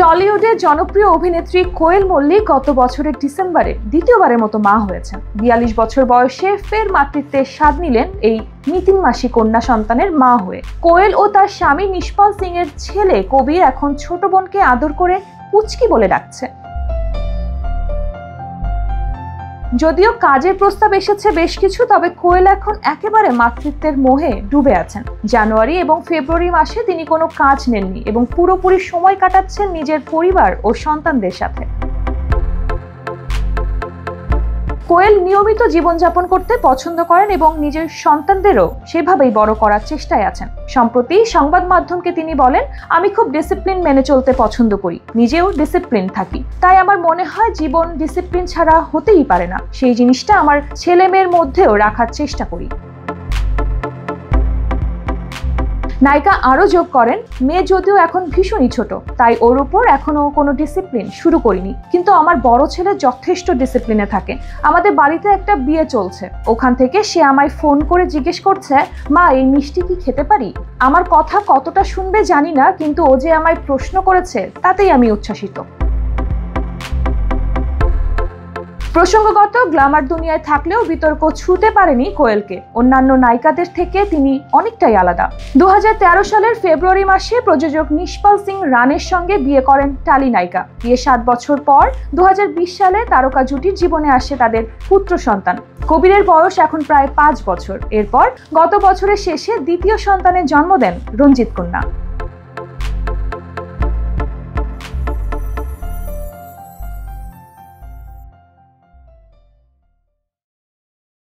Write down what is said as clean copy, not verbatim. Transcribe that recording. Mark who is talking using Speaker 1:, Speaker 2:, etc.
Speaker 1: টলিউডের জনপ্রিয় অভিনেত্রী কোয়েল মল্লিক গত বছরের ডিসেম্বরে দ্বিতীয়বারের মতো মা হয়েছেন। 42 বছর বয়সে ফের মাতৃত্বের স্বাদ নিলেন এই নিতিন মাসি কন্যা সন্তানের মা হয়ে। কোয়েল ও তার স্বামী নিষ্পাল সিং এর ছেলে কবির এখন ছোট বোনকে আদর করে পুচকি বলে ডাকছে। যদিও কাজের প্রস্তাব এসেছে বেশ কিছু, তবে কোয়েল এখন একেবারে মাতৃত্বের মোহে ডুবে আছেন। জানুয়ারি এবং ফেব্রুয়ারি মাসে তিনি কোনো কাজ নেননি এবং পুরোপুরি সময় কাটাচ্ছেন নিজের পরিবার ও সন্তানদের সাথে। কোয়েল নিয়মিত জীবনযাপন করতে পছন্দ করেন এবং নিজের সন্তানদেরও সেভাবেই বড় করার চেষ্টায় আছেন। সম্প্রতি সংবাদ মাধ্যমকে তিনি বলেন, আমি খুব ডিসিপ্লিন মেনে চলতে পছন্দ করি, নিজেও ডিসিপ্লিন থাকি, তাই আমার মনে হয় জীবন ডিসিপ্লিন ছাড়া হতেই পারে না। সেই জিনিসটা আমার ছেলে মেয়ের মধ্যেও রাখার চেষ্টা করি। নায়িকা আরো যোগ করেন, মেয়ে যদিও এখন ভীষণই ছোট, তাই ওর উপর এখনো কোনো ডিসিপ্লিন শুরু করিনি, কিন্তু আমার বড় ছেলে যথেষ্ট ডিসিপ্লিনে থাকে। আমাদের বাড়িতে একটা বিয়ে চলছে, ওখান থেকে সে আমায় ফোন করে জিজ্ঞেস করছে, মা এই মিষ্টি কি খেতে পারি? আমার কথা কতটা শুনবে জানি না, কিন্তু ও যে আমায় প্রশ্ন করেছে তাতেই আমি উচ্ছ্বাসিত। প্রসঙ্গগত, গ্ল্যামার দুনিয়ায় থাকলেও বিতর্ক ছুঁতে পারেনি কোয়েলকে। অন্যান্য নায়িকাদের থেকে তিনি অনেকটাই আলাদা। 2013 সালের ফেব্রুয়ারি মাসে প্রযোজক নিষ্পাল সিং রানের সঙ্গে বিয়ে করেন টালি নায়িকা। বিয়ে 7 বছর পর 2020 সালে তারকা জুটির জীবনে আসে তাদের পুত্র সন্তান। কবিরের বয়স এখন প্রায় 5 বছর। এরপর গত বছরের শেষে দ্বিতীয় সন্তানের জন্ম দেন রঞ্জিত কন্যা।